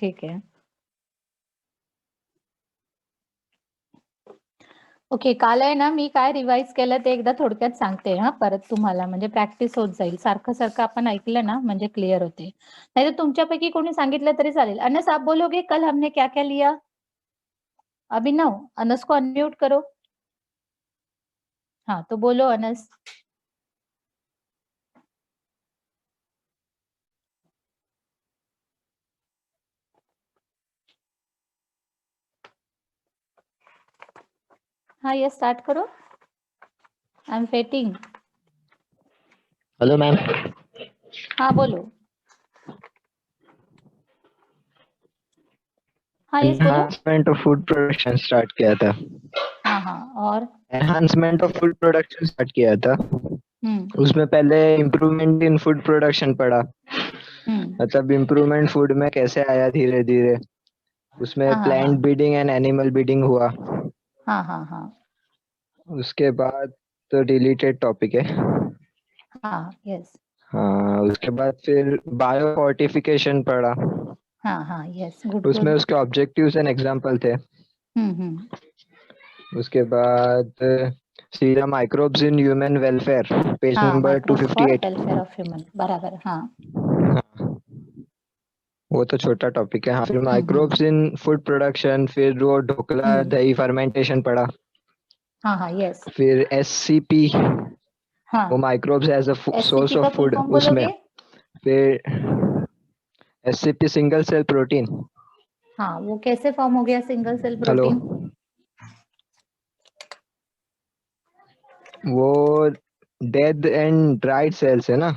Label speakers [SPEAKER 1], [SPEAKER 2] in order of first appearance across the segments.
[SPEAKER 1] ठीक आहे. ओके, काल आहे ना मी काय रिवाइज केलं ते एकदा थोडक्यात सांगते हा परत तुम्हाला, म्हणजे प्रॅक्टिस होत जाईल. सारखं सारखं आपण ऐकलं ना म्हणजे क्लिअर होते. नाहीतर तुमच्यापैकी कोणी सांगितलं तरी चालेल. अनस आप बोलोगे कल हमने क्या क्या लिया? अभिनव, अनस को अनम्यूट करो. हाँ तो बोलो अनस. हाँ ये स्टार्ट करो. I am waiting.
[SPEAKER 2] Hello ma'am.
[SPEAKER 1] हाँ बोलो. हाँ यस बोलो.
[SPEAKER 2] Enhancement of food production start किया था.
[SPEAKER 1] हाँ हाँ और
[SPEAKER 2] enhancement of food production start किया था. उसमें पहले इम्प्रूवमेंट इन फूड प्रोडक्शन पढ़ा. मतलब इम्प्रूवमेंट फूड में कैसे आया धीरे धीरे. उसमें
[SPEAKER 1] हाँ हाँ
[SPEAKER 2] plant breeding and animal breeding हुआ.
[SPEAKER 1] हाँ हाँ हाँ
[SPEAKER 2] उसके बाद तो डिलीटेड टॉपिक है.
[SPEAKER 1] हाँ यस.
[SPEAKER 2] हाँ, उसके बाद फिर बायो फोर्टिफिकेशन पढ़ा.
[SPEAKER 1] हाँ हाँ यस गुड
[SPEAKER 2] उसमें
[SPEAKER 1] गुड.
[SPEAKER 2] उसके ऑब्जेक्टिव्स एंड एग्जाम्पल थे. उसके बाद serum microbes in human welfare page
[SPEAKER 1] हाँ
[SPEAKER 2] number
[SPEAKER 1] microbes for
[SPEAKER 2] 258.
[SPEAKER 1] Welfare of human, बराबर. हाँ
[SPEAKER 2] हाँ, वो तो छोटा टॉपिक है. हाँ, फिर माइक्रोब्स इन फूड प्रोडक्शन, फिर वो ढोकला दही फर्मेंटेशन पढ़ा.
[SPEAKER 1] हाँ हाँ यस.
[SPEAKER 2] फिर SCP,
[SPEAKER 1] हाँ
[SPEAKER 2] वो microbes as a source
[SPEAKER 1] SCP का
[SPEAKER 2] ऑफ
[SPEAKER 1] फुल
[SPEAKER 2] फूड
[SPEAKER 1] फॉर्म
[SPEAKER 2] उसमें.
[SPEAKER 1] बोलोगे?
[SPEAKER 2] फिर SCP सिंगल सेल प्रोटीन.
[SPEAKER 1] हाँ वो कैसे फॉर्म हो गया सिंगल सेल
[SPEAKER 2] हेलो.
[SPEAKER 1] प्रोटीन?
[SPEAKER 2] वो डेड एंड ड्राइड सेल्स है ना.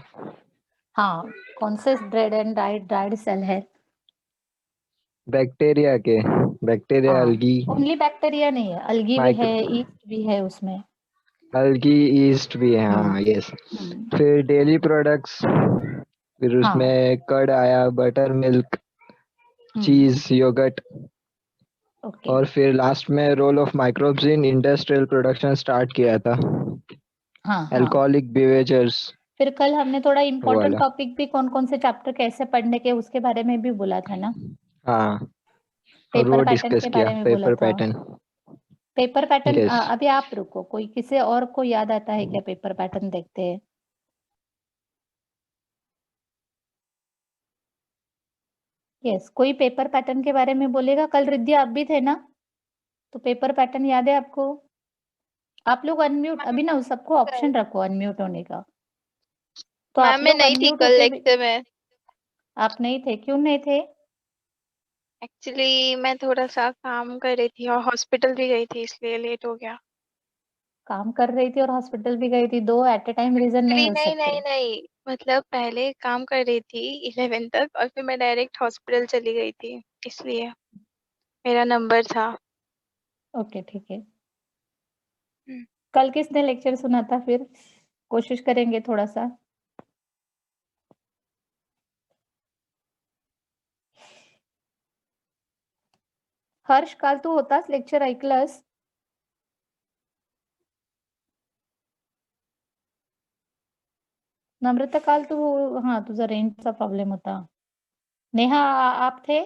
[SPEAKER 1] हाँ कौन से ड्राइड एंड ड्राइड सेल है?
[SPEAKER 2] बैक्टीरिया के. बैक्टीरिया,
[SPEAKER 1] हाँ
[SPEAKER 2] अल्गी.
[SPEAKER 1] ओनली बैक्टीरिया नहीं है, अलगी भी है,
[SPEAKER 2] माइक्रो
[SPEAKER 1] ईस्ट भी है उसमें.
[SPEAKER 2] अल्गी ईस्ट भी है. हाँ यस.
[SPEAKER 1] हम्म,
[SPEAKER 2] फिर डेली प्रोडक्ट्स. फिर
[SPEAKER 1] हाँ
[SPEAKER 2] उसमें कर्ड आया, butter milk, cheese, yogurt.
[SPEAKER 1] Okay.
[SPEAKER 2] और फिर लास्ट में role of microbes in industrial production start किया था.
[SPEAKER 1] हाँ हाँ
[SPEAKER 2] अल्कोहलिक बिवेजर्स.
[SPEAKER 1] फिर कल हमने थोड़ा
[SPEAKER 2] वो
[SPEAKER 1] इम्पोर्टेंट
[SPEAKER 2] वाला.
[SPEAKER 1] टॉपिक भी कौन कौन से चैप्टर कैसे पढ़ने के उसके बारे में भी बोला था ना.
[SPEAKER 2] हाँ, और
[SPEAKER 1] पेपर
[SPEAKER 2] वो
[SPEAKER 1] पैटर्न
[SPEAKER 2] डिस्कस
[SPEAKER 1] के
[SPEAKER 2] किया
[SPEAKER 1] बारे में बोला
[SPEAKER 2] पेपर
[SPEAKER 1] था.
[SPEAKER 2] पैटर्न.
[SPEAKER 1] Paper pattern
[SPEAKER 2] yes.
[SPEAKER 1] अभी आप रुको, कोई किसी और को याद आता है क्या? पेपर पैटर्न देखते हैं. यस कोई पेपर पैटर्न के बारे में बोलेगा? कल रिद्धि आप भी थे ना, तो पेपर पैटर्न याद है आपको? आप लोग अनम्यूट, अभी ना सबको ऑप्शन रखो अनम्यूट होने का. तो
[SPEAKER 3] मैम
[SPEAKER 1] आप
[SPEAKER 3] मैं
[SPEAKER 1] लोग
[SPEAKER 3] नहीं थी
[SPEAKER 1] अनम्यूट
[SPEAKER 3] कल
[SPEAKER 1] होके भी.
[SPEAKER 3] लेक्चर में.
[SPEAKER 1] आप नहीं थे? क्यों नहीं थे?
[SPEAKER 3] एक्चुअली मैं थोड़ा सा काम कर रही थी और हॉस्पिटल भी गई थी इसलिए लेट हो गया.
[SPEAKER 1] काम कर रही थी और हॉस्पिटल भी गई थी, दो एट ए टाइम रीजन नहीं
[SPEAKER 3] नहीं
[SPEAKER 1] हो
[SPEAKER 3] नहीं
[SPEAKER 1] सकते.
[SPEAKER 3] नहीं नहीं, मतलब पहले काम कर रही थी 11 तक और फिर मैं डायरेक्ट हॉस्पिटल चली गई थी इसलिए मेरा नंबर था.
[SPEAKER 1] ओके ठीक है.
[SPEAKER 3] हम्म,
[SPEAKER 1] कल किसने लेक्चर सुना था फिर? कोशिश करेंगे थोड़ा सा. हर्ष काल तू होतास लेक्चर ऐकलंस? नम्रता काल तू, हाँ तुझा रेंजचा प्रॉब्लेम होता. नेहा आप थे?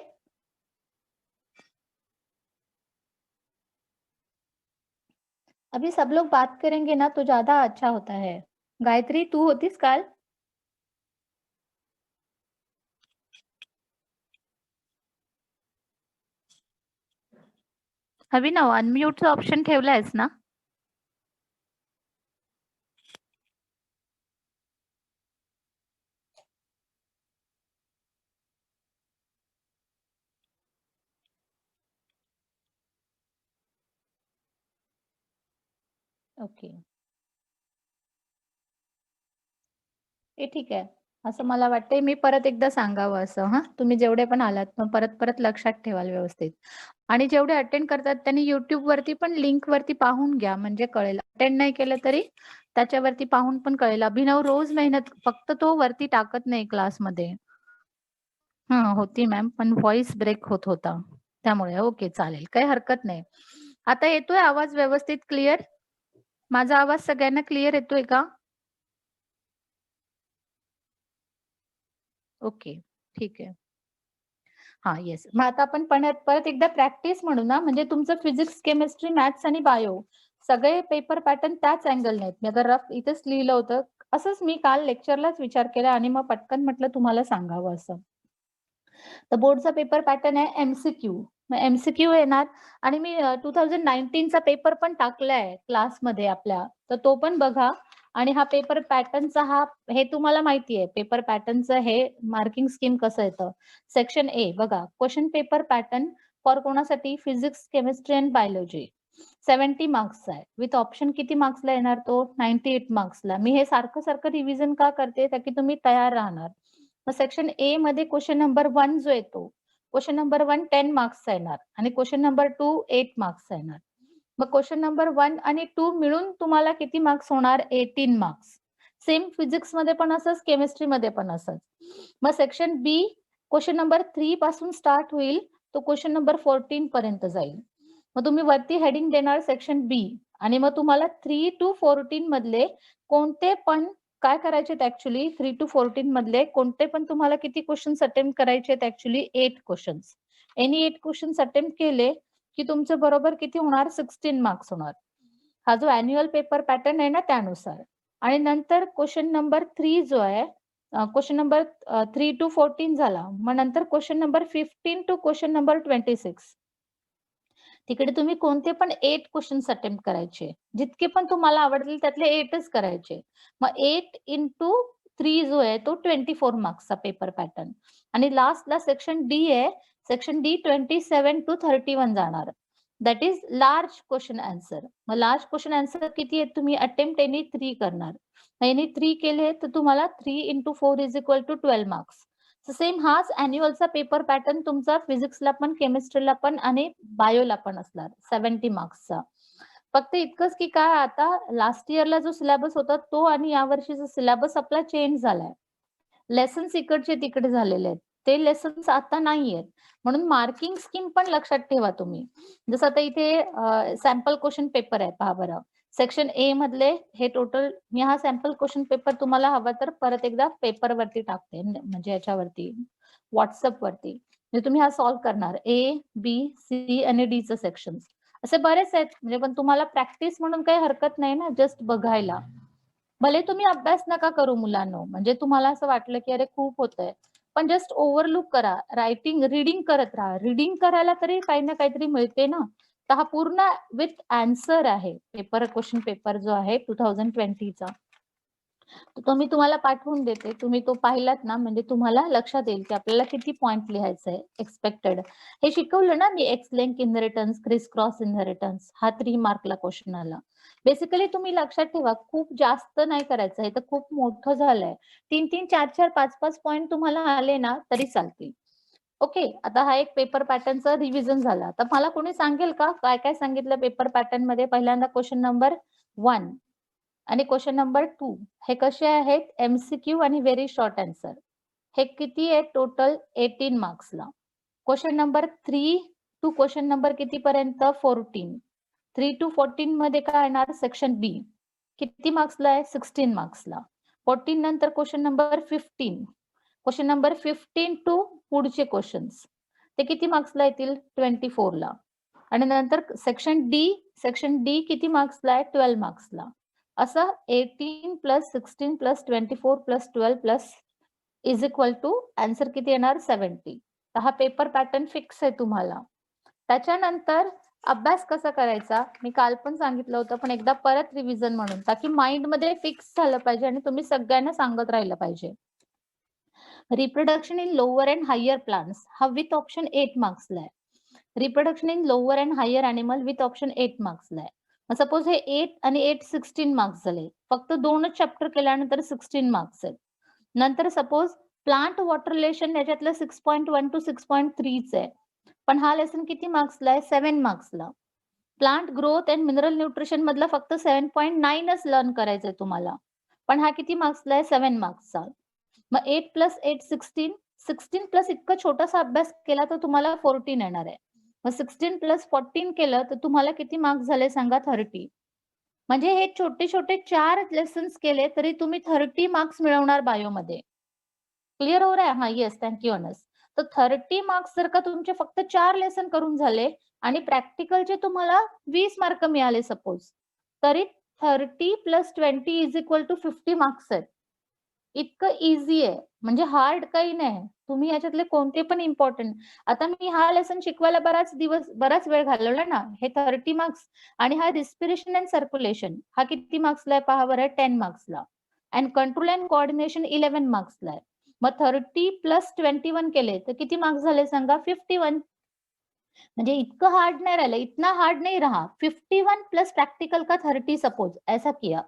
[SPEAKER 1] अभी सब लोग बात करेंगे ना तो ज्यादा अच्छा होता है. गायत्री तू होतीस काल? अभी ना अनम्यूटचा ऑप्शन ठेवलायस ना? ओके हे ठीक आहे. असं मला वाटतंय मी परत एकदा सांगावं असं. हां तुम्ही जेवढे पण आलात मग परत परत लक्षात ठेवाल व्यवस्थित. आणि जेवढे अटेंड करतात त्यांनी YouTube वरती पण लिंक वरती पाहून घ्या म्हणजे कळेल. अटेंड नाही केलं तरी त्याच्यावरती पाहून पण कळेल. अभिनव रोज मेहनत, फक्त तो वरती टाकत नाही क्लासमध्ये. हां होती मॅम, पण व्हॉइस ब्रेक होत होता. त्यामुळे ओके चालेल, काही हरकत नाही. आता येतोय आवाज व्यवस्थित क्लिअर? माझा आवाज सगळ्यांना क्लिअर येतोय का? ओके ठीक आहे. हा येस. मग आता आपण परत एकदा प्रॅक्टिस म्हणू ना, म्हणजे तुमचं फिजिक्स, केमिस्ट्री, मॅथ्स आणि बायो सगळे पेपर पॅटर्न त्याच अँगलने आहेत. मी आता रफ इथेच लिहिलं होतं. असंच मी काल लेक्चरलाच विचार केला आणि मग पटकन म्हटलं तुम्हाला सांगावं असं. तर बोर्डचा पेपर पॅटर्न आहे एमसीक्यू. मग एमसीक्यू येणार आणि मी 2019चा पेपर पण टाकलाय क्लासमध्ये आपल्या, तर तो पण बघा. आणि हा पेपर पॅटर्नचा हे तुम्हाला माहिती आहे, पेपर पॅटर्नचं हे मार्किंग स्कीम कसं येतं. सेक्शन ए बघा, क्वेश्चन पेपर पॅटर्न फॉर कोणासाठी, फिजिक्स, केमिस्ट्री अँड बायोलॉजी. 70 मार्क्सचा आहे. विथ ऑप्शन किती मार्क्सला येणार तो, 98 मार्क्सला. मी हे सारखं रिव्हिजन का करते, की तुम्ही तयार राहणार. मग सेक्शन ए मध्ये क्वेश्चन नंबर 1 जो येतो, क्वेश्चन नंबर 1 10 मार्क्सचा येणार आणि क्वेश्चन नंबर 2 8 मार्क्सचा येणार. मग क्वेश्चन नंबर 1 आणि 2 मिळून तुम्हाला किती मार्क्स होणार, 18 मार्क्स. सेम फिजिक्स मध्ये पण असंच, केमिस्ट्री मध्ये पण असंच. मग सेक्शन बी क्वेश्चन नंबर 3 पासून स्टार्ट होईल, तो क्वेश्चन नंबर 14 पर्यंत जाईल. मग तुम्ही वरती हेडिंग देणार सेक्शन बी आणि मग तुम्हाला 3 to 14 मधले कोणते पण काय करायचे ऍक्च्युली, 3 to 14 मधले कोणते पण तुम्हाला किती क्वेश्चन्स अटेम्प्ट करायचे आहेत, actually 8 questions. Any 8 questions attempt केले की तुमचं बरोबर किती होणार, 16 मार्क्स होणार. हा जो अॅन्युअल पेपर पॅटर्न आहे ना त्यानुसार. आणि नंतर क्वेश्चन नंबर 3 जो आहे, क्वेश्चन नंबर 3 to 14 झाला. मग नंतर question number 15 to question number 26, तिकडे तुम्ही कोणते पण 8 क्वेश्चन्स अटेम्प्ट करायचे, जितके पण तुम्हाला आवडतील त्यातले 8च करायचे. मग 8 into 3 जो आहे तो 24 मार्क्सचा पेपर पॅटर्न. आणि लास्टला सेक्शन डी आहे, सेक्शन डी 27 to 31 जाणार. That is large question answer. Mug large question answer किती आहेत, तुम्ही अटेम्प्ट एनी 3 करणार. एनी 3 केले तर तुम्हाला 3 into 4 is equal to 12 marks. Same हाच अॅन्युअलचा पेपर पॅटर्न तुमचा फिजिक्सला पण, केमिस्ट्रीला पण आणि बायोला पण असणार 70 मार्क्सचा. फक्त इतकंच की काय, आता लास्ट इयरला जो सिलेबस होता तो आणि यावर्षीचा सिलेबस आपला चेंज झालाय. लेसन्स इकडचे तिकडे झालेले आहेत, ते लेसन्स आता नाहीयेत. म्हणून मार्किंग स्कीम पण लक्षात ठेवा तुम्ही. जसं आता इथे सॅम्पल क्वेश्चन पेपर आहे, पहा बरं. सेक्शन ए मधले हे टोटल, मी हा सॅम्पल क्वेश्चन पेपर तुम्हाला हवा तर परत एकदा पेपर वरती टाकते, म्हणजे याच्यावरती व्हॉट्सअप वरती. म्हणजे तुम्ही हा सॉल्व्ह करणार, ए बी सी आणि डी चं सेक्शन. असे बरेच आहेत, म्हणजे पण तुम्हाला प्रॅक्टिस म्हणून काही हरकत नाही ना, जस्ट बघायला. भले तुम्ही अभ्यास नका करू मुलांनो, म्हणजे तुम्हाला असं वाटलं की अरे खूप होतंय, पण जस्ट ओव्हरलुक करा. रीडिंग करत राहा. रीडिंग करायला तरी काही ना काहीतरी मिळते ना. तर हा पूर्ण विथ आन्सर आहे क्वेश्चन पेपर जो आहे 2020चा. तो मी तुम्हाला पाठवून देते. तुम्ही तो पाहिलात ना, म्हणजे तुम्हाला लक्षात येईल की आपल्याला किती पॉइंट लिहायचं आहे एक्सपेक्टेड. हे शिकवलं ना मी, X link inheritance, criss cross inheritance, हा 3 मार्कला क्वेश्चन आला. बेसिकली तुम्ही लक्षात ठेवा, खूप जास्त नाही करायचं, हे तर खूप मोठं झालंय. 3-3, 4-4, 5-5 पॉइंट तुम्हाला आले ना तरी चालतील. ओके, आता हा एक पेपर पॅटर्नचा रिव्हिजन झाला. तर मला कोणी सांगेल का काय काय सांगितलं पेपर पॅटर्न मध्ये. पहिल्यांदा क्वेश्चन नंबर 1 आणि क्वेश्चन नंबर 2 हे कसे आहेत, एमसीक्यू आणि व्हेरी शॉर्ट आन्सर. हे किती आहे टोटल, 18 मार्क्सला. Question number 3 to question number किती पर्यंत, 14. 3 to 14 मध्ये काय येणार, सेक्शन बी. किती मार्क्सला आहे, 16 मार्क्सला. 14 नंतर question number 15. Question number 15 to पुढचे क्वेश्चन्स ते किती मार्क्सला येतील, 24 ला. आणि नंतर सेक्शन डी किती मार्क्सला आहे, 12 मार्क्सला. असं 18 + 16 + 24 + 12 इज इक्वल टू आन्सर किती येणार, 70. तर हा पेपर पॅटर्न फिक्स आहे तुम्हाला. त्याच्यानंतर अभ्यास कसा करायचा मी काल पण सांगितलं होतं, पण एकदा परत रिव्हिजन म्हणून, ताकी माइंड मध्ये फिक्स झालं पाहिजे आणि तुम्ही सगळ्यांना सांगत राहिलं पाहिजे. Reproduction in lower and higher plants हा विथ ऑप्शन 8 मार्क्सला आहे. Reproduction in lower and higher animal with option 8 मार्क्सला आहे. सपोज हे 8 आणि 8 16 मार्क्स झाले, फक्त 2च चॅप्टर केल्यानंतर 16 मार्क्स आहेत. नंतर सपोज प्लांट वॉटर रिलेशन याच्यातलं 6.1 to 6.3 आहे, पण हा लेसन किती मार्क्सला आहे, 7 मार्क्सला. Plant growth and mineral nutrition मधला फक्त 7.9च लर्न करायचंय तुम्हाला, पण हा किती मार्क्सला आहे, 7 मार्क्सचा. मग 8 + 8 16, 16 प्लस इतका छोटासा अभ्यास केला तर तुम्हाला 14 येणार आहे. मग 16 + 14 केलं तर तुम्हाला किती मार्क्स झाले सांगा, 30. म्हणजे हे छोटे छोटे 4 लेसन्स केले तरी तुम्ही 30 मार्क्स मिळवणार बायोमध्ये. क्लिअर हो रहा है, हाँ येस, थँक्यू अनस. तर 30 मार्क्स जर का तुमचे फक्त 4 लेसन करून झाले आणि प्रॅक्टिकलचे तुम्हाला 20 मार्क मिळाले सपोज, तरी 30 + 20 = 50 मार्क्स आहेत. इतकं इझी आहे, म्हणजे हार्ड काही नाही. तुम्ही याच्यातले कोणते पण इम्पॉर्टंट, आता मी हा लेसन शिकवायला बराच वेळ घालवला ना. हे 30 मार्क्स आणि हा रिस्पिरेशन अँड सर्क्युलेशन हा किती मार्क्सला आहे पहा बरं, 10 मार्क्सला. अँड कंट्रोल अँड कोऑर्डिनेशन 11 मार्क्सला आहे. मग 30 + 21 केले तर किती मार्क्स झाले सांगा, 51. म्हणजे इतकं हार्ड नहीं रहला, इतना हार्ड नहीं रहा. 51 प्लस प्रैक्टिकल का 30 सपोज ऐसा किया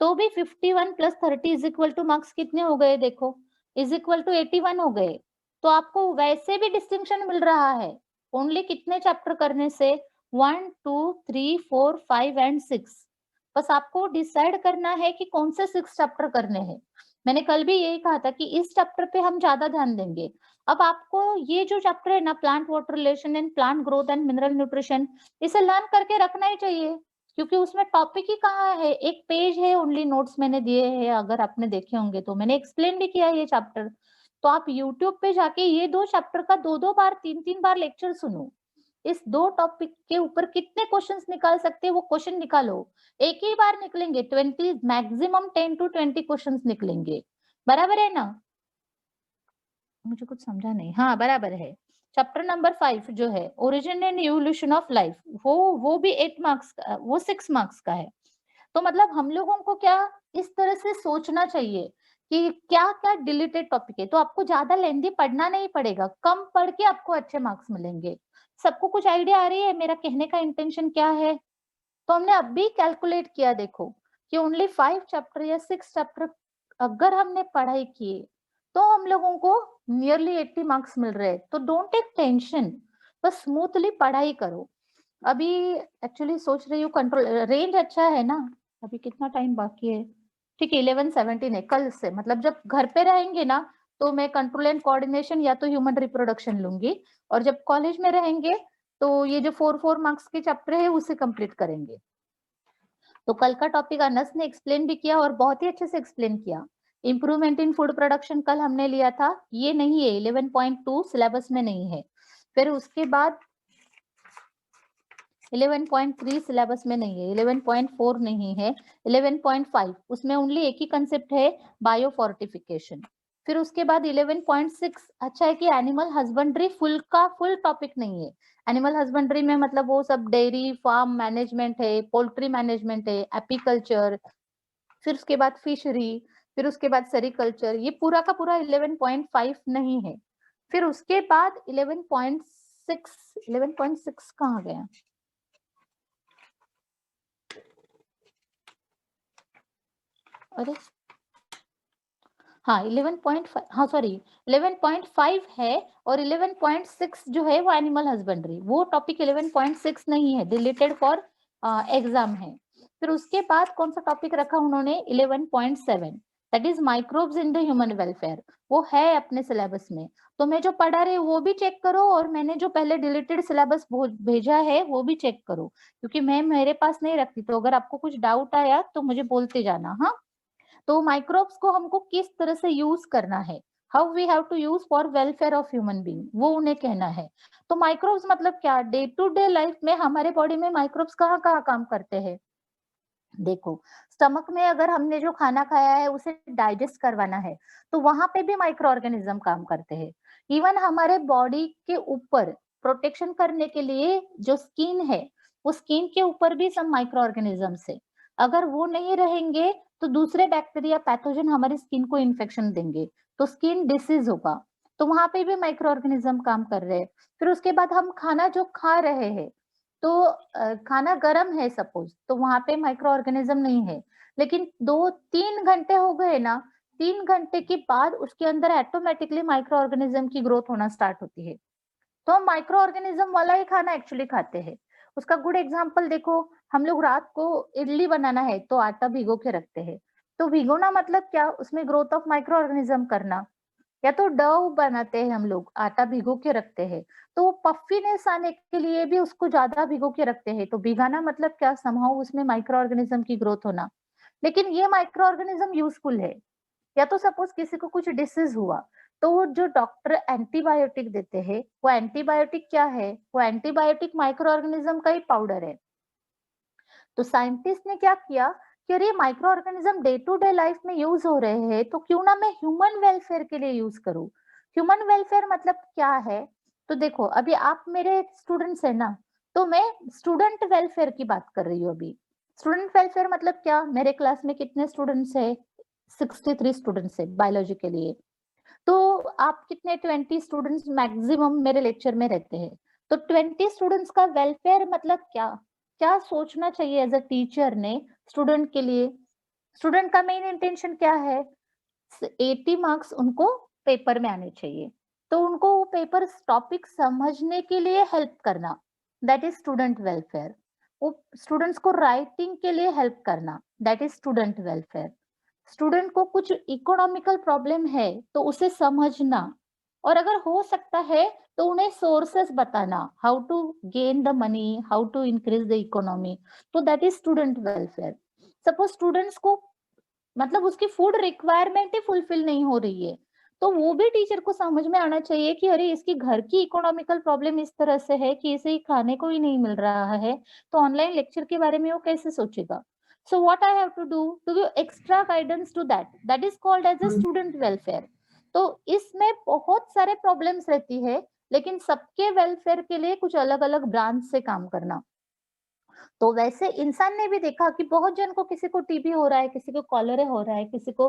[SPEAKER 1] तो भी 51 + 30 = मार्क्स कितने हो गए देखो, = 81 हो गए. तो आपको वैसे भी डिस्टिंक्शन मिल रहा है ओनली कितने चैप्टर करने से, 1 2 3 4 5 एंड 6. बस आपको डिसाइड करना है कि कौन से 6 चैप्टर करने हैं. मैंने कल भी यही कहा था कि इस चैप्टर पे हम ज्यादा ध्यान देंगे. अब आपको ये जो चैप्टर है ना, plant water relation and plant growth and mineral nutrition, इसे लर्न करके रखना ही चाहिए, क्योंकि उसमें टॉपिक ही कहाँ है, एक पेज है ओनली, नोट्स मैंने दिए हैं, अगर आपने देखे होंगे तो मैंने एक्सप्लेन भी किया ये चैप्टर. तो आप यूट्यूब पे जाके ये 2 चैप्टर का 2-2 बार 3-3 बार लेक्चर सुनो. इस 2 टॉपिक के ऊपर कितने क्वेश्चंस निकाल सकते हैं वो क्वेश्चन निकालो. एक ही बार निकलेंगे 20, मैक्सिमम 10 to 20 क्वेश्चंस निकलेंगे. बराबर है ना? मुझे कुछ समझा नहीं. हाँ बराबर है. चैप्टर नंबर 5 जो है origin and evolution of life, वो भी 8 मार्क्स का, वो 6 मार्क्स का है. तो मतलब हम लोगों को क्या इस तरह से सोचना चाहिए कि क्या क्या डिलीटेड टॉपिक है. तो आपको ज्यादा लेंदी पढ़ना नहीं पड़ेगा, कम पढ़ के आपको अच्छे मार्क्स मिलेंगे. सबको कुछ आइडिया आ रही है मेरा कहने का इंटेंशन क्या है? तो हमने अभी कैलकुलेट किया देखो कि ओनली 5 चैप्टर या 6 चैप्टर अगर हमने पढ़ाई किए तो हम लोगों को नियरली 80 मार्क्स मिल रहे हैं. तो डोंट टेक टेंशन, बस स्मूथली पढ़ाई करो. अभी एक्चुअली सोच रही हूँ कंट्रोल रेंज अच्छा है ना. अभी कितना टाइम बाकी है? ठीक है, 11-17 है. कल से मतलब जब घर पे रहेंगे ना तो मैं कंट्रोल एंड कोऑर्डिनेशन या तो ह्यूमन रिप्रोडक्शन लूंगी, और जब कॉलेज में रहेंगे तो ये जो 4 मार्क्स के चैप्टर है उसे कंप्लीट करेंगे. तो कल का टॉपिक अनस ने एक्सप्लेन भी किया और बहुत ही अच्छे से एक्सप्लेन किया. इंप्रूवमेंट इन फूड प्रोडक्शन कल हमने लिया था, ये नहीं है 11.2 सिलेबस में नहीं है. फिर उसके बाद 11.3 सिलेबस में नहीं है, 11.4 नहीं है, 11.5 उसमें ओनली एक ही कंसेप्ट है, बायो फोर्टिफिकेशन. फिर उसके बाद 11.6 अच्छा है कि एनिमल हस्बेंड्री फुल का फुल टॉपिक नहीं है. एनिमल हस्बेंड्री में मतलब वो सब डेयरी फार्म मैनेजमेंट है, पोल्ट्री मैनेजमेंट है, एपीकल्चर, फिर उसके बाद फिशरी, फिर उसके बाद सेरिकल्चर, ये पूरा का पूरा 11.5 नहीं है. फिर उसके बाद 11.6 कहाँ गया? अरे हाँ 11.5, हाँ सॉरी 11.5 है, और 11.6 जो है वो एनिमल हस्बेंड्री, वो टॉपिक 11.6 नहीं है, डिलीटेड फॉर एग्जाम है. फिर उसके बाद कौन सा टॉपिक रखा उन्होंने, 11.7, that is microbes in the human welfare, वो है अपने सिलेबस में. तो मैं जो पढ़ा रही हूँ वो भी चेक करो, और मैंने जो पहले डिलीटेड सिलेबस भेजा है वो भी चेक करो, क्योंकि मैं मेरे पास नहीं रखती. तो अगर आपको कुछ डाउट आया तो मुझे बोलते जाना. हाँ, तो माइक्रोब्स को हमको किस तरह से यूज करना है, how we have to use for welfare of human being, वो उन्हें कहना है. तो माइक्रोब्स मतलब क्या, डे टू डे लाइफ में हमारे बॉडी में माइक्रोब्स कहाँ कहाँ काम करते हैं. देखो, स्टमक में अगर हमने जो खाना खाया है उसे डाइजेस्ट करवाना है तो वहां पे भी माइक्रो ऑर्गेनिज्म काम करते हैं. इवन हमारे बॉडी के ऊपर प्रोटेक्शन करने के लिए जो स्किन है, वो स्किन के ऊपर भी सब माइक्रो ऑर्गेनिजम्स है. अगर वो नहीं रहेंगे तो दूसरे बैक्टीरिया पैथोजन हमारी स्किन को इन्फेक्शन देंगे, तो स्किन डिसीज होगा. तो वहां पे भी माइक्रो ऑर्गेनिज्म काम कर रहे हैं. फिर उसके बाद हम खाना जो खा रहे हैं, तो खाना गर्म है सपोज, तो वहां पे माइक्रो ऑर्गेनिज्म नहीं है, लेकिन 2-3 घंटे हो गए ना, 3 घंटे के बाद उसके अंदर ऑटोमेटिकली माइक्रो ऑर्गेनिज्म की ग्रोथ होना स्टार्ट होती है. तो हम माइक्रो ऑर्गेनिज्म वाला ही खाना एक्चुअली खाते हैं. उसका गुड एग्जांपल देखो, हम लोग रात को इडली बनाना है तो आटा भिगो के रखते हैं. तो भिगोना मतलब क्या, उसमें ग्रोथ ऑफ माइक्रो ऑर्गेनिज्म करना. या तो डव बनाते हैं हम लोग, आटा भिगो के रखते हैं, तो वो पफीनेस आने के लिए भी उसको ज्यादा भिगो के रखते हैं. तो भिगाना मतलब क्या, समहाउ उसमें माइक्रो ऑर्गेनिज्म की ग्रोथ होना. लेकिन ये माइक्रो ऑर्गेनिज्म यूजफुल है. या तो सपोज किसी को कुछ डिसीज हुआ तो वो जो डॉक्टर एंटीबायोटिक देते हैं, वो एंटीबायोटिक क्या है? वो एंटीबायोटिक माइक्रो ऑर्गेनिज्म का ही पाउडर है। तो साइंटिस्ट ने क्या किया कि अरे microorganism day to day life में यूज हो रहे हैं, तो क्यों ना मैं ह्यूमन वेलफेयर के लिए यूज करूं। ह्यूमन वेलफेयर मतलब क्या है? तो देखो, अभी आप मेरे स्टूडेंट्स है ना, तो मैं स्टूडेंट वेलफेयर की बात कर रही हूँ अभी। स्टूडेंट वेलफेयर मतलब क्या? मेरे क्लास में कितने स्टूडेंट्स है? 63 स्टूडेंट्स है बायोलॉजी के लिए। तो आप कितने 20 स्टूडेंट्स मैक्सिमम मेरे लेक्चर में रहते हैं। तो 20 स्टूडेंट्स का वेलफेयर मतलब क्या? क्या सोचना चाहिए एज अ टीचर ने स्टूडेंट के लिए? स्टूडेंट का मेन इंटेंशन क्या है? 80 मार्क्स उनको पेपर में आने चाहिए। तो उनको वो पेपर टॉपिक समझने के लिए हेल्प करना, दैट इज स्टूडेंट वेलफेयर। वो स्टूडेंट्स को राइटिंग के लिए हेल्प करना, that is student welfare. Student को कुछ इकोनॉमिकल प्रॉब्लम है तो उसे समझना, और अगर हो सकता है तो उन्हें सोर्सेस बताना, how to gain the money, how to increase the economy. तो that is student welfare. Suppose students को मतलब उसकी फूड रिक्वायरमेंट ही फुलफिल नहीं हो रही है, तो वो भी टीचर को समझ में आना चाहिए कि अरे इसकी घर की इकोनॉमिकल प्रॉब्लम इस तरह से है कि इसे खाने को ही नहीं मिल रहा है, तो ऑनलाइन लेक्चर के बारे में वो कैसे सोचेगा। So what I have to give extra guidance to that is called as a student welfare. तो इसमें बहुत सारे प्रॉब्लम्स रहती है, लेकिन सबके वेलफेयर के लिए कुछ अलग अलग ब्रांच से काम करना। तो वैसे इंसान ने भी देखा कि बहुत जन को, किसी को टीबी हो रहा है, किसी को कॉलरा हो रहा है, किसी को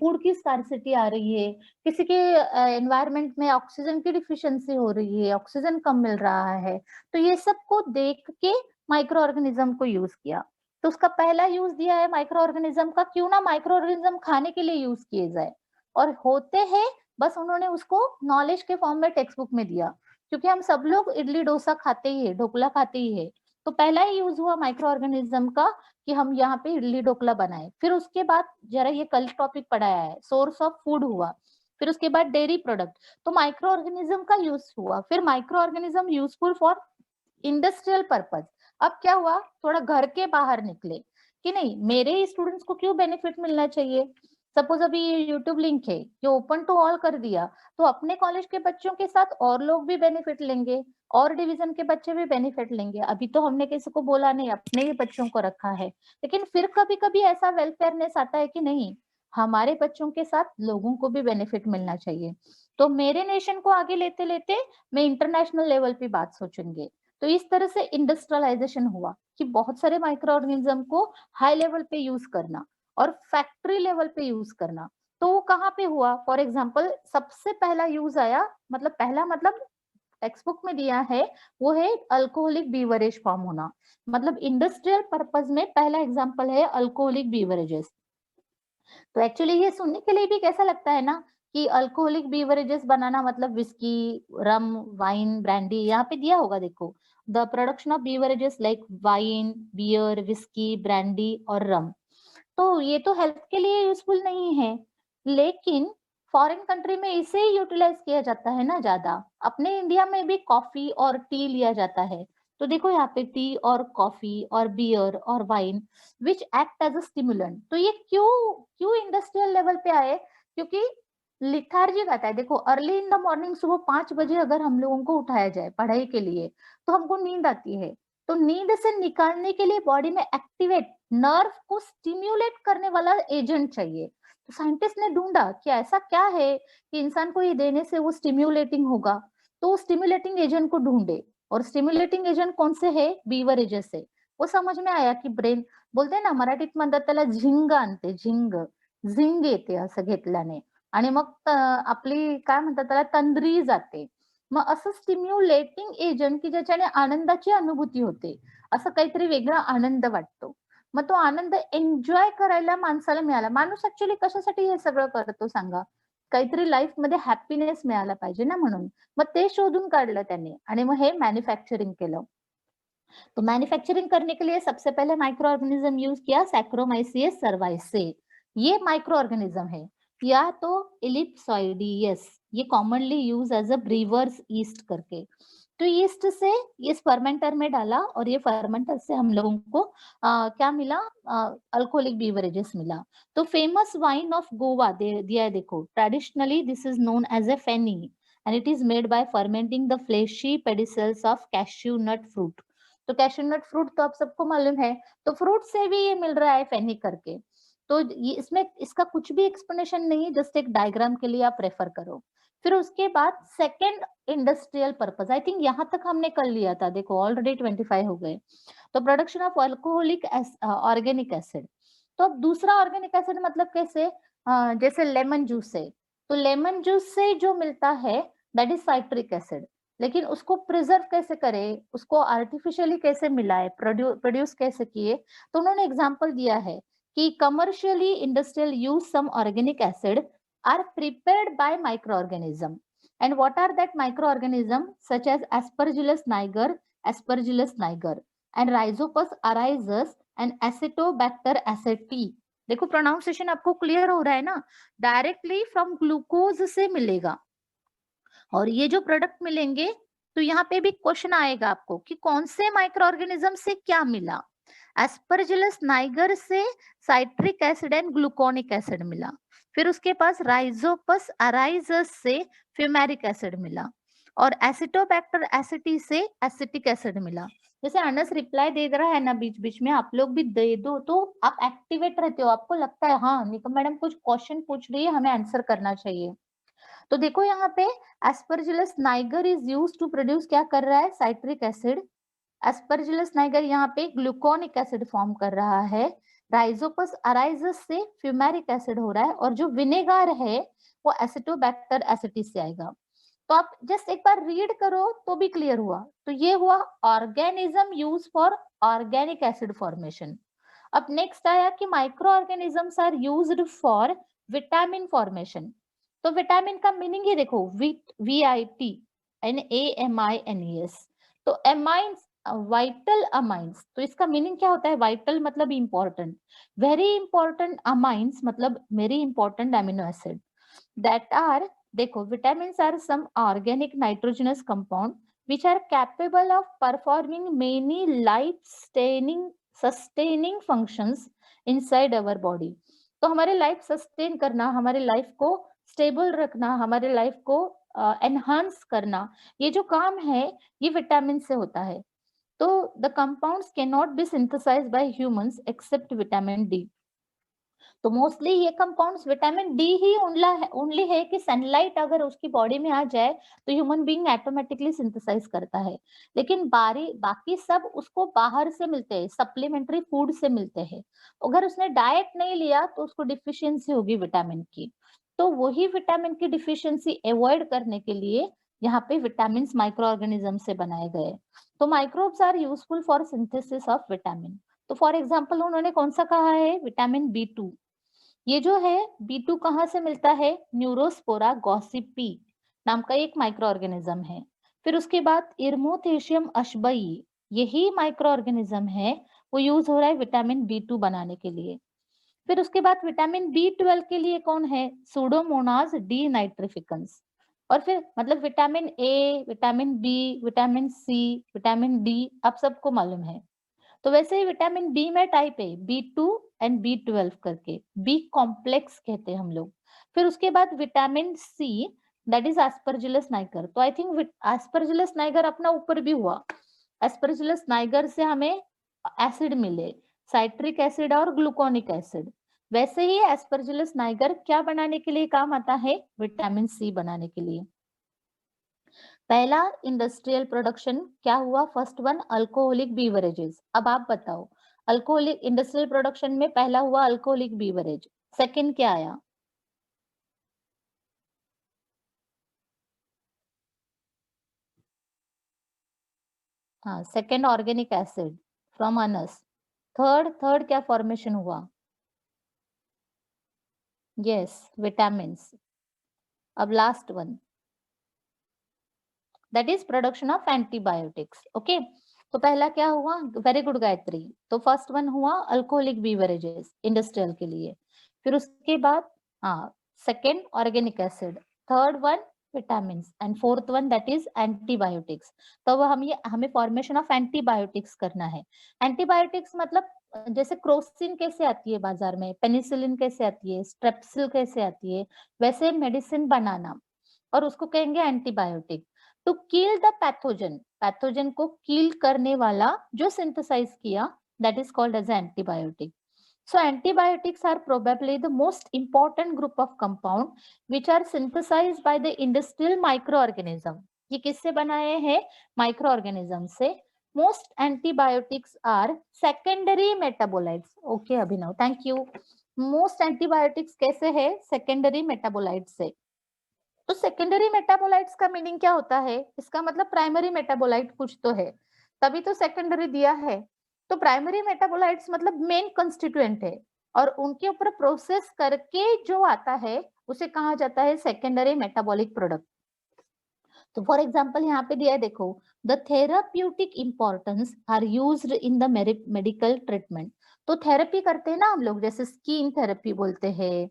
[SPEAKER 1] फूड की स्कार्सिटी आ रही है, किसी के एनवायरनमेंट में ऑक्सीजन की डिफिशियंसी हो रही है, ऑक्सीजन कम मिल रहा है। तो ये सब को देख के माइक्रो ऑर्गेनिज्म को यूज किया। तो उसका पहला यूज दिया है माइक्रो ऑर्गेनिज्म का, क्यों ना माइक्रो ऑर्गेनिज्म खाने के लिए यूज किए जाए। और होते हैं, बस उन्होंने उसको नॉलेज के फॉर्म में टेक्स्ट बुक में दिया, क्योंकि हम सब लोग इडली डोसा खाते ही है, ढोकला खाते ही है। तो पहला ही यूज हुआ माइक्रो ऑर्गेनिज्म का कि हम यहाँ पे इडली ढोकला बनाए। फिर उसके बाद जरा ये कल टॉपिक पढ़ाया है, सोर्स ऑफ फूड हुआ। फिर उसके बाद डेयरी प्रोडक्ट। तो माइक्रो ऑर्गेनिज्म का यूज हुआ। फिर micro organism useful for industrial purpose. अब क्या हुआ, थोड़ा घर के बाहर निकले कि नहीं, मेरे ही स्टूडेंट्स को क्यों बेनिफिट मिलना चाहिए। सपोज अभी ये यूट्यूब लिंक है, ये ओपन टू ऑल कर दिया, तो अपने कॉलेज के बच्चों के साथ और लोग भी बेनिफिट लेंगे, और डिवीजन के बच्चे भी बेनिफिट लेंगे। अभी तो हमने किसी को बोला नहीं, अपने ही बच्चों को रखा है। लेकिन फिर कभी कभी ऐसा वेलफेयरनेस आता है कि नहीं, हमारे बच्चों के साथ लोगों को भी बेनिफिट मिलना चाहिए। तो मेरे नेशन को आगे लेते लेते मैं इंटरनेशनल लेवल पे बात सोचेंगे। तो इस तरह से इंडस्ट्रियलाइजेशन हुआ कि बहुत सारे माइक्रो ऑर्गेनिज्म को हाई लेवल पे यूज करना और फैक्ट्री लेवल पे यूज करना। तो वो कहाँ पे हुआ? फॉर एग्जाम्पल, सबसे पहला यूज आया, मतलब पहला मतलब टेक्स्ट बुक में दिया है, वो है अल्कोहलिक बीवरेज फॉर्म होना। मतलब इंडस्ट्रियल पर्पज में पहला एग्जाम्पल है अल्कोहलिक बीवरेजेस। तो एक्चुअली ये सुनने के लिए भी कैसा लगता है ना, कि अल्कोहलिक बीवरेजेस बनाना मतलब विस्की, रम, वाइन, ब्रांडी, यहाँ पे दिया होगा देखो, the production of beverages like wine, beer, whisky, brandy और रम। तो ये तो हेल्थ के लिए यूजफुल नहीं है, लेकिन फॉरेन कंट्री में इसे ही यूटिलाइज किया जाता है ना ज्यादा। अपने इंडिया में भी कॉफी और टी लिया जाता है। तो देखो यहाँ पे टी और कॉफी और बियर और wine which act as a stimulant. तो ये क्यों क्यों इंडस्ट्रियल लेवल पे आए? क्योंकि लिथार्जिक आता है। देखो, अर्ली इन द मॉर्निंग, सुबह 5 बजे अगर हम लोगों को उठाया जाए पढ़ाई के लिए, तो हमको नींद आती है। तो नींद से निकालने के लिए बॉडी में एक्टिवेट, नर्व को स्टिम्युलेट करने वाला एजेंट चाहिए। तो साइंटिस्ट ने ढूंढा कि ऐसा क्या है कि इंसान को ये देने से वो स्टिम्युलेटिंग होगा। तो स्टिम्युलेटिंग एजेंट को ढूंढे, और स्टिम्युलेटिंग एजेंट कौन से है? बीवरेजेस से। वो समझ में आया की ब्रेन, बोलते ना मराठीत म्हणतात त्याला झिंग आणते, झिंग येते असं घेतल्याने, आणि मग आपली काय म्हणतात त्याला, तंद्री जाते। मग असं स्टिम्युलेटिंग एजंट की ज्याच्याने आनंदाची अनुभूती होते, असं काहीतरी वेगळा आनंद वाटतो। मग तो आनंद एन्जॉय करायला माणसाला मिळाला। माणूस ऍक्च्युअली कशासाठी हे सगळं करतो सांगा? काहीतरी लाईफ मध्ये हॅपीनेस मिळाला पाहिजे ना, म्हणून मग ते शोधून काढलं त्याने, आणि मग हे मॅन्युफॅक्चरिंग केलं। तो मैन्युफैक्चरिंग करने के लिए सबसे पहले माइक्रो ऑर्गेनिज्म यूज किया, सैक्रोमाइसियस सर्वाइसे। ये माइक्रो ऑर्गेनिज्म है। या तो इलिप्सॉइडियस, ये commonly use as a brewer's yeast करके। तो ईस्ट से इस फर्मेंटर में डाला और ये फर्मेंटर से हम लोगों को क्या मिला, अल्कोहलिक बीवरेजेस मिला। तो फेमस वाइन ऑफ गोवा दिया है देखो, traditionally this is known as a feni and it is made by fermenting the fleshy pedicels of cashew nut fruit. तो कैश्यू नट फ्रूट तो आप सबको मालूम है, तो फ्रूट से भी ये मिल रहा है फेनी करके। तो ये इसमें इसका कुछ भी एक्सप्लेनेशन नहीं है, जस्ट एक डायग्राम के लिए आप रेफर करो। फिर उसके बाद second industrial purpose, I think यहाँ तक हमने कर लिया था, देखो ऑलरेडी 25 हो गए। तो production of alcoholic organic acid. तो अब दूसरा ऑर्गेनिक एसिड मतलब कैसे, जैसे लेमन जूस से, तो लेमन जूस से जो मिलता है दैट इज साइट्रिक एसिड, लेकिन उसको प्रिजर्व कैसे करें, उसको आर्टिफिशियली कैसे मिलाए, प्रोड्यूस कैसे किए। तो उन्होंने एग्जाम्पल दिया है कि commercially industrial use some organic acid are prepared by microorganism. And what are that microorganism? Such as Aspergillus niger, and Rhizopus oryzus and Acetobacter aceti. देखो प्रोनाउंसिएशन आपको क्लियर हो रहा है ना, डायरेक्टली फ्रॉम ग्लूकोज से मिलेगा। और ये जो प्रोडक्ट मिलेंगे तो यहाँ पे भी क्वेश्चन आएगा आपको कि कौन से माइक्रो ऑर्गेनिज्म से क्या मिला। एस्परजिलस नाइगर से citric acid and gluconic acid मिला। फिर उसके पास राइजोपस अराइजस से फ्यूमेरिक एसिड मिला, और एसिटोबैक्टर एसिटी से एसिटिक एसिड मिला। जैसे अनस रिप्लाई दे रहा है ना बीच बीच में, आप लोग भी दे दो तो आप एक्टिवेट रहते हो, आपको लगता है हाँ निकम मैडम कुछ क्वेश्चन पूछ रही है, हमें आंसर करना चाहिए। तो देखो यहाँ पे Aspergillus niger is used to produce, क्या कर रहा है, साइट्रिक एसिड। एस्परजिलस नाइगर यहाँ पे ग्लूकोनिक एसिड फॉर्म कर रहा है। राइजोपस अराइजस से फ्यूमेरिक एसिड हो रहा है, और जो विनेगर है वो एसिटोबैक्टर एसिटिस से आएगा। तो आप जस्ट एक बार रीड करो तो भी क्लियर हुआ। तो ये हुआ organism use for organic acid formation. अब नेक्स्ट आया कि micro organisms are used for vitamin formation. तो विटामिन का मीनिंग ही देखो, VITAMINES। तो अमाइंस, वाइटल अमाइंस, तो इसका मीनिंग क्या होता है, वाइटल मतलब इंपॉर्टेंट, वेरी इंपॉर्टेंट अमाइंस मतलब very important amino acid that are, देखो vitamins are some organic nitrogenous compound which are capable of performing many life sustaining functions inside our body। तो हमारे लाइफ सस्टेन करना, हमारे life को stable रखना, हमारे life को एनहांस करना, ये जो काम है ये विटामिन से होता है। तो the compounds can not be synthesised by humans except vitamin D. तो मोस्टली ये कंपाउंड्स विटामिन डी ही ओनली है कि सनलाइट अगर उसकी बॉडी में आ जाए तो ह्यूमन बीइंग ऑटोमेटिकली सिंथेसाइज करता है, लेकिन बाकी सब उसको बाहर से मिलते हैं, सप्लीमेंट्री फूड से मिलते हैं। अगर उसने डाइट नहीं लिया तो उसको डिफिशियंसी होगी विटामिन की। तो वही विटामिन की डिफिशियंसी अवॉइड करने के लिए यहाँ पे विटामिन माइक्रो ऑर्गेनिज्म से बनाए गए। तो microbes are useful for synthesis of vitamin. तो फॉर एग्जाम्पल उन्होंने कौन सा कहा है, विटामिन B2। ये जो है B2 कहाँ से मिलता है, न्यूरोस्पोरा गॉसिपी नाम का एक माइक्रो ऑर्गेनिज्म है। फिर उसके बाद इर्मोथेशियम अशबई, यही माइक्रो ऑर्गेनिज्म है, वो यूज हो रहा है विटामिन B2 बनाने के लिए। फिर उसके बाद विटामिन B12 के लिए कौन है, सूडोमोनास डी नाइट्रिफिकन्स। और फिर मतलब vitamin A, vitamin B, vitamin C, vitamin D आप सबको मालूम है। तो वैसे ही विटामिन बी में टाइप है B2 एंड B12 करके, बी कॉम्प्लेक्स कहते हैं हम लोग। फिर उसके बाद vitamin see that is Aspergillus Niger. तो आई थिंक एस्परजिलस नाइगर अपना ऊपर भी हुआ, एस्परजिलस नाइगर से हमें एसिड मिले, साइट्रिक एसिड और ग्लूकोनिक एसिड। वैसे ही एस्परजिलस नाइगर क्या बनाने के लिए काम आता है, विटामिन सी बनाने के लिए। पहला इंडस्ट्रियल प्रोडक्शन क्या हुआ, फर्स्ट वन अल्कोहलिक बीवरेजेस। अब आप बताओ, अल्कोहलिक इंडस्ट्रियल प्रोडक्शन में पहला हुआ अल्कोहलिक बीवरेज, सेकंड क्या आया, हाँ second organic acid from Anas. Third क्या फॉर्मेशन हुआ, यस विटामिन्स। अब last one that is production of antibiotics. Okay, तो पहला क्या हुआ, वेरी गुड गायत्री। तो फर्स्ट वन हुआ अल्कोहलिक बीवरेजेस इंडस्ट्रियल के लिए। फिर उसके बाद हाँ second organic acid, third one vitamins and fourth one that is antibiotics. तो अब हमें फॉर्मेशन ऑफ एंटीबायोटिक्स करना है। एंटीबायोटिक्स मतलब जैसे क्रोसिन कैसे आती है बाजार में, पेनिसिलिन कैसे आती है, स्ट्रेप्सिल कैसे आती है, वैसे मेडिसिन बनाना और उसको कहेंगे antibiotic. To kill the pathogen, pathogen को किल करने वाला जो सिंथेसाइज किया, that is called as antibiotic. So antibiotics are probably the most important group of compound which are synthesized by the industrial microorganism. ये किससे बनाए हैं? माइक्रोऑर्गेनिज्म से। Most antibiotics are secondary metabolites. Okay Abhinav, thank you. Most antibiotics कैसे है? Secondary metabolites से। तो secondary metabolites का मीनिंग क्या होता है? इसका मतलब प्राइमरी मेटाबोलाइट कुछ तो है, तभी तो सेकेंडरी दिया है। तो प्राइमरी मेटाबोलाइट्स मतलब मेन कंस्टिट्यूएंट है और उनके ऊपर प्रोसेस करके जो आता है उसे कहा जाता है सेकेंडरी मेटाबॉलिक प्रोडक्ट। तो फॉर एग्जांपल यहाँ पे दिया है, देखो, the therapeutic importance are used in the medical treatment. तो थेरेपी करते हैं ना हम लोग, जैसे स्किन थेरेपी बोलते हैं,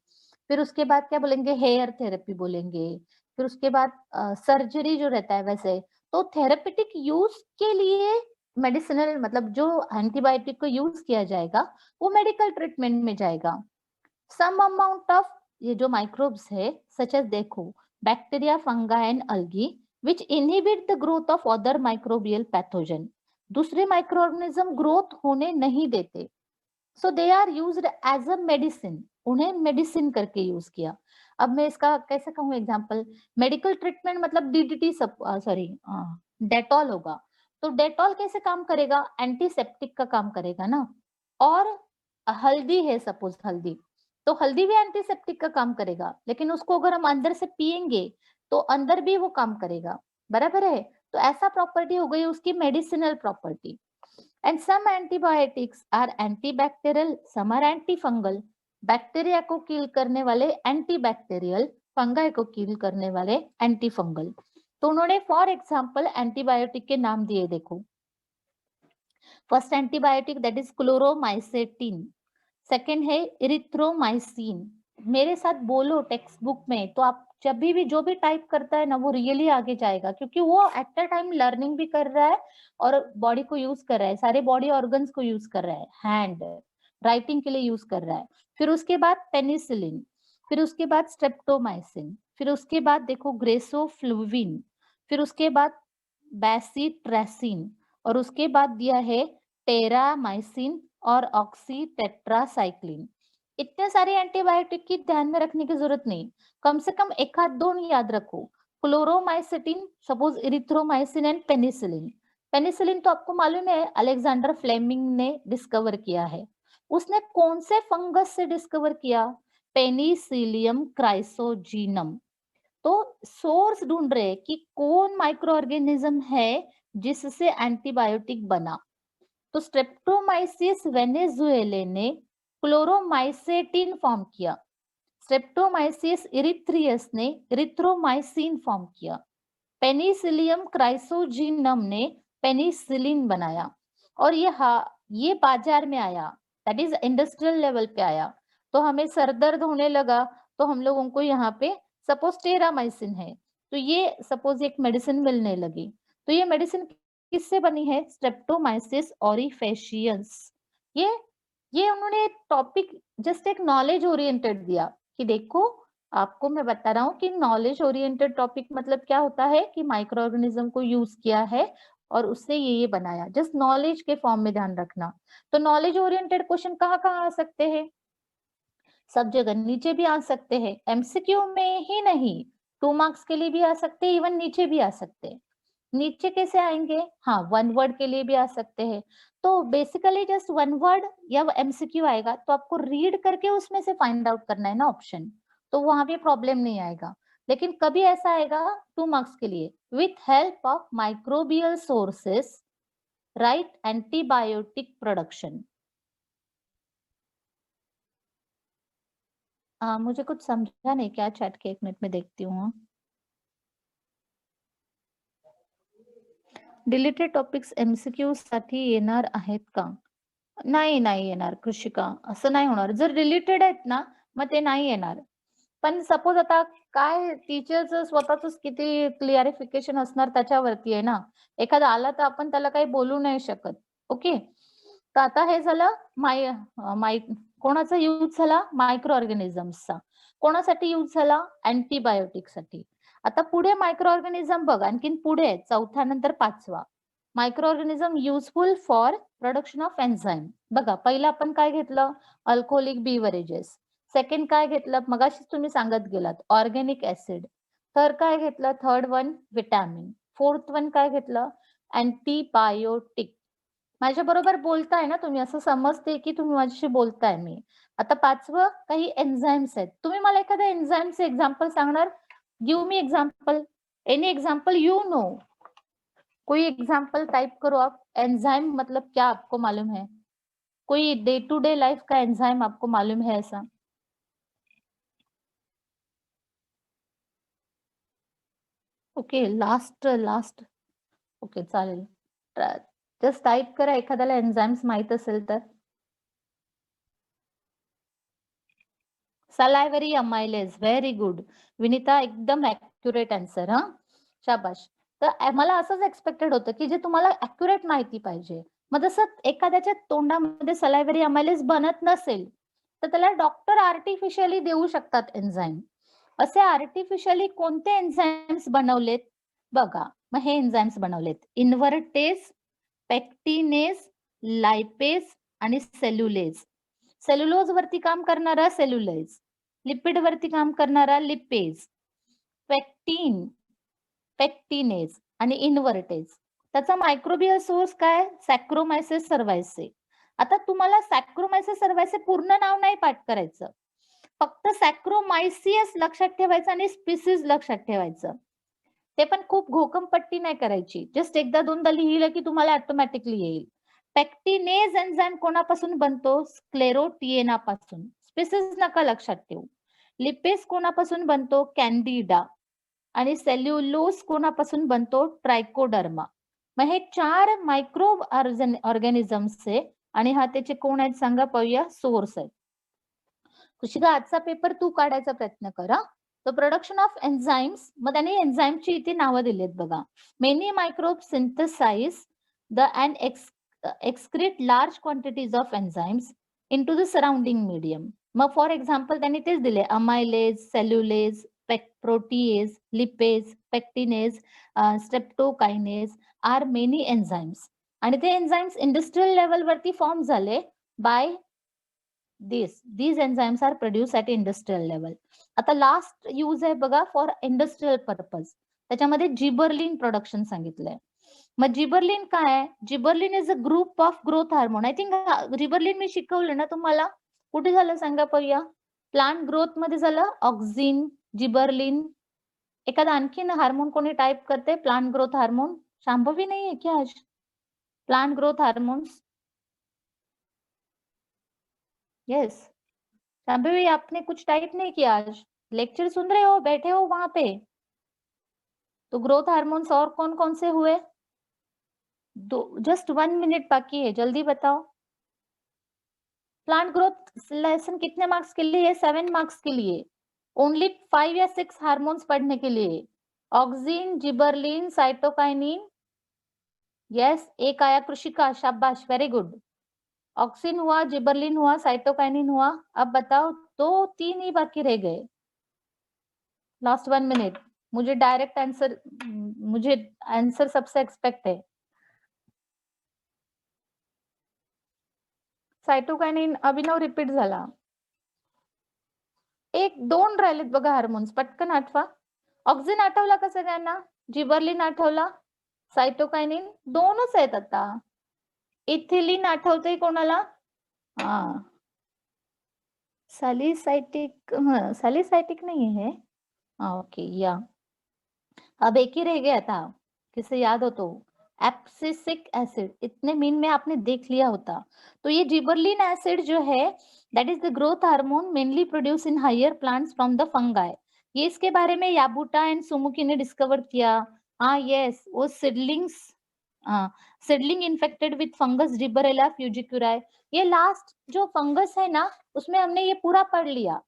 [SPEAKER 1] फिर उसके बाद क्या बोलेंगे, हेयर थेरेपी बोलेंगे, फिर उसके बाद सर्जरी जो रहता है वैसे। तो थेरेपेटिक यूज के लिए मेडिसिनल मतलब जो एंटीबायोटिक को यूज किया जाएगा वो मेडिकल ट्रीटमेंट में जाएगा। सम अमाउंट ऑफ ये जो माइक्रोब्स है सच एज, देखो, bacteria, fungi and algae which inhibit the growth of other microbial pathogen, दूसरे माइक्रोऑर्गेनिज्म ग्रोथ होने नहीं देते। So they are used as a medicine, उन्हें मेडिसिन करके यूज किया। अब मैं इसका कैसे कहूँ एग्जांपल, मेडिकल ट्रीटमेंट मतलब डीडीटी, सॉरी डेटॉल होगा। तो डेटॉल कैसे काम करेगा? एंटीसेप्टिक का काम करेगा ना। और हल्दी है, सपोज हल्दी, तो हल्दी भी एंटीसेप्टिक का काम करेगा, लेकिन उसको अगर हम अंदर से पिएंगे तो अंदर भी वो काम करेगा, बराबर है। तो ऐसा प्रॉपर्टी हो गई उसकी medicinal property. And some antibiotics are antibacterial, some are antifungal. Bacteria को किल करने वाले एंटीबैक्टीरियल, फंगाई को किल करने वाले एंटीफंगल। तो उन्होंने फॉर एग्जांपल एंटीबायोटिक के नाम दिए, देखो। First antibiotic that is chloromycetin, second है इरिथ्रोमाइसिन। मेरे साथ बोलो टेक्स्ट बुक में, तो आप जब भी जो भी टाइप करता है ना वो रियली आगे जाएगा, क्योंकि वो एट अ टाइम लर्निंग भी कर रहा है और बॉडी को यूज कर रहा है, सारे बॉडी ऑर्गन्स को यूज कर रहा है, हैंड राइटिंग के लिए यूज कर रहा है। फिर उसके बाद पेनिसिलिन, फिर उसके बाद स्ट्रेप्टोमाइसिन, फिर उसके बाद देखो ग्रेसोफ्लुविन, फिर उसके बाद बैसिट्रेसिन, और उसके बाद दिया है टेरामाइसिन और ऑक्सीटेट्रासाइक्लिन। इतने सारे एंटीबायोटिक की ध्यान में रखने की जरूरत नहीं, कम से कम एक आध दो याद रखो। Chloromycetin, suppose erythromycin and penicillin. Penicillin तो आपको मालूम है अलेक्जेंडर फ्लेमिंग ने डिस्कवर किया है। उसने कौन से फंगस से डिस्कवर किया? पेनिसिलियम क्राइसोजीनम। तो सोर्स ढूंढ रहे कि कौन माइक्रो ऑर्गेनिज्म है जिससे एंटीबायोटिक बना। तो स्ट्रेप्टोमाइसिस वेनेजुएले ने क्लोरोमाइसेटिन फॉर्म किया, स्ट्रेप्टोमाइसिस इरिथ्रियस ने इरिथ्रोमाइसिन फॉर्म किया, पेनिसिलियम क्राइसोजीनम ने पेनिसिलिन बनाया। और ये बाजार में आया, दैट इज इंडस्ट्रियल लेवल पे आया। तो हमें सरदर्द होने लगा तो हम लोगों को यहाँ पे सपोज टेरामाइसिन है, तो ये सपोज एक मेडिसिन मिलने लगी। तो ये मेडिसिन किससे बनी है? स्ट्रेप्टोमाइसिस ऑरिफेशियंस। ये उन्होंने टॉपिक जस्ट एक नॉलेज ओरिएंटेड दिया कि देखो, आपको मैं बता रहा हूँ कि नॉलेज ओरिएंटेड टॉपिक मतलब क्या होता है कि माइक्रो ऑर्गेनिज्म को यूज किया है और उससे ये बनाया, जस्ट नॉलेज के फॉर्म में ध्यान रखना। तो नॉलेज ओरिएंटेड क्वेश्चन कहाँ कहाँ आ सकते हैं? सब जगह, नीचे भी आ सकते हैं, एमसीक्यू में ही नहीं, 2 मार्क्स के लिए भी आ सकते हैं, इवन नीचे भी आ सकते हैं। नीचे कैसे आएंगे? हाँ, 1 वर्ड के लिए भी आ सकते हैं। तो बेसिकली जस्ट 1 वर्ड या एमसीक्यू आएगा तो आपको रीड करके उसमें से फाइंड आउट करना है ना ऑप्शन, तो वहां भी प्रॉब्लम नहीं आएगा। लेकिन कभी ऐसा आएगा 2 मार्क्स के लिए, with help of microbial sources right antibiotic production. मुझे कुछ समझा नहीं, क्या चैट के 1 मिनट में देखती हूँ। डिलीटेड टॉपिक्स एमसीक्यू साठी येणार आहेत का? नाही येणार कृषिका, असं नाही होणार। जर रिलेटेड आहेत ना मग ते नाही येणार, पण सपोज आता काय टीचरचं स्वतःच किती क्लिअरिफिकेशन असणार त्याच्यावरती आहे ना. एखादा आला तर आपण त्याला काही बोलू नाही शकत. ओके. तर आता हे झालं कोणाचा यूज झाला? मायक्रो ऑर्गॅनिझम्सचा. कोणासाठी यूज झाला? अँटीबायोटिकसाठी. आता पुढे मायक्रो ऑर्गॅनिझम बघ, आणखीन पुढे चौथा नंतर पाचवा. Micro organism useful for production of enzyme. बघा, पहिलं आपण काय घेतलं? अल्कोहोलिक बिव्हरेजेस. सेकंड काय घेतलं? मगाशीच तुम्ही सांगत गेलात, ऑर्गॅनिक ऍसिड. तर काय घेतलं? Third one vitamin. Fourth one काय घेतलं? अँटीबायोटिक. माझ्या बरोबर बोलताय ना तुम्ही? असं समजते की तुम्ही माझ्याशी बोलताय मी. आता पाचवं काही एन्झाइम्स आहेत. तुम्ही मला एखाद्या एन्झाइमचे एक्झाम्पल सांगणार? Give me example. Any example you know. कोई एग्जाम्पल टाइप करो आप. एंजाइम मतलब क्या आपको मालूम है? कोई डे टू डे लाइफ का एंजाइम आपको मालूम है ऐसा? ओके, लास्ट ओके, चालेल. जस्ट टाइप करा एखाद्याला एन्झाइम्स माहित असेल तर. सलायव्हरी अमायलेज. व्हेरी गुड विनीता, एकदम ऍक्युरेट आन्सर. हा, शाबाश. तर मला असंच एक्सपेक्टेड होतं की जे तुम्हाला ऍक्युरेट माहिती पाहिजे. मग जसं एखाद्याच्या तोंडामध्ये सलायव्हरी अमायलेज बनत नसेल तर त्याला डॉक्टर आर्टिफिशियली देऊ शकतात एन्झाइम. असे आर्टिफिशियली कोणते एन्झाइम्स बनवलेत? बघा, मग हे एन्झाइम्स बनवलेत इन्व्हर्टेज, पेक्टिनेज, लायपेज आणि सेल्युलेज. सेल्युलोज वरती काम करणारा सेल्युलेज, लिपिड वरती काम करणारा लिपेज, पेक्टिन, पेक्टिनेज आणि इन्व्हर्टेज. त्याचा मायक्रोबियल सोर्स काय? सॅक्रोमायसिस सर्वायसे. आता तुम्हाला सॅक्रोमायसिस सर्वायसे पूर्ण नाव नाही पाठ करायचं, फक्त सॅक्रोमायसियस लक्षात ठेवायचं आणि स्पीसीज लक्षात ठेवायचं. ते पण खूप घोकमपट्टी नाही करायची. जस्ट एकदा दोनदा लिहिलं की तुम्हाला ऑटोमॅटिकली येईल. पेक्टिनेज एन्झाइम कोणापासून बनतो? स्क्लेरोटिएना पासून. स्पीसीज नका लक्षात ठेवू. लिपेज कोणापासून बनतो? कॅन्डिडा. आणि सेल्युलोज कोणापासून बनतो? ट्रायकोडर्मा. मग हे 4 मायक्रो ऑर्गॅनिझम्सचे आणि हा त्याचे कोण आहेत सांगा पाहूया? सोर्स आहेत. कुशिका, आजचा पेपर तू काढायचा प्रयत्न कर. The production of enzymes. मग त्यांनी एन्झाइमची इथे नावं दिलीत बघा. Many microbe synthesise the and excrete large quantities of enzymes into the surrounding medium. मग फॉर एक्झाम्पल त्यांनी तेच दिले, amylase, cellulase, protease, lipase, pectinase, streptokinase are many enzymes. आणि ते एन्झाइम्स इंडस्ट्रियल लेवलवरती फॉर्म झाले by these enzymes are produced at industrial level. आता last use आहे बघा फॉर इंडस्ट्रियल पर्पज. त्याच्यामध्ये जिबर्लिन प्रोडक्शन सांगितलंय. मग जिबर्लिन काय आहे? Gibberellin is a group of growth hormone. I think gibberellin मी शिकवलं ना तुम्हाला? कुठे झालं सांगा पाहूया? प्लांट ग्रोथ मध्ये झालं. ऑक्झिन, जिबर्लिन. एखादा आणखीन हार्मोन कोणी टाइप करते? Plant growth hormone. शांभवी नाही आहे क्या आज? Plant growth hormones. Yes, Shambhavi, आपने कुछ टाइप नहीं किया आज? लेक्चर सुन रहे हो? बैठे हो वहां पे? तो ग्रोथ हार्मोन्स और कौन कौन से हुए? जस्ट 1 मिनट बाकी है, जल्दी बताओ. प्लांट ग्रोथ लेसन कितने मार्क्स के लिए है? 7 मार्क्स के लिए. ओनली 5 या 6 हार्मोन्स पढ़ने के लिए. Auxin, जिबर्लिन, cytokinin. यस, एक आया कृषिका, शाबाश, वेरी गुड. ऑक्सिन हुआ, जिबर्लिन हुआ, साइटोकाइनिन हुआ. अब बताओ, 2-3 ही बाकी रह गए. Last 1 minute. मुझे आंसर सबसे एक्सपेक्ट है. सायटोकायनिन, अभिनव रिपीट झाला. 1-2 राहिलेत बघा हार्मोन्स, पटकन आठवा. ऑक्सिन आठवला का सगळ्यांना? जिबर्लिन आठवला? सायटोकायनिन 2च आहेत आता. इथिलिन आठवतंय कोणाला? हा, सैलिसाइटिक नहीं है. ओके, या अब एक ही रह गया था, किसे याद हो तो? Abscisic acid. इतने मीन में आपने देख लिया होता. तो ये जिबर्लिन एसिड जो है, that is the growth hormone mainly produce in higher plants from the fungi. ये इसके बारे में याबुटा एंड सुमुकी ने डिस्कवर किया. हाँ, यस, वो सिडलिंग इन्फेक्टेड विथ फंगस जिबरेला फ्यूजिक्यूराई. ये लास्ट जो फंगस है ना, उसमें हमने ये पूरा पढ़ लिया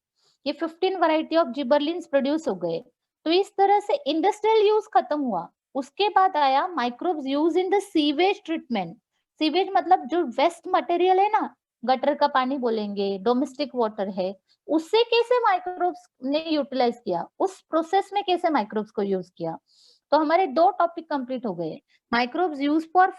[SPEAKER 1] ये 15 वैरायटी ऑफ जिबरलिन्स प्रोड्यूस हो गए। तो इस तरह से इंडस्ट्रियल यूज खत्म हुआ। उसके बाद आया microbes use in the sewage treatment. Sewage मतलब जो वेस्ट मटेरियल है ना, गटर का पानी बोलेंगे, डोमेस्टिक वाटर है, उससे कैसे माइक्रोब्स ने यूटिलाइज किया, उस प्रोसेस में कैसे माइक्रोब्स को यूज किया। तो हमारे 2 टॉपिक कंप्लीट हो गए, माइक्रोब्स यूज फॉर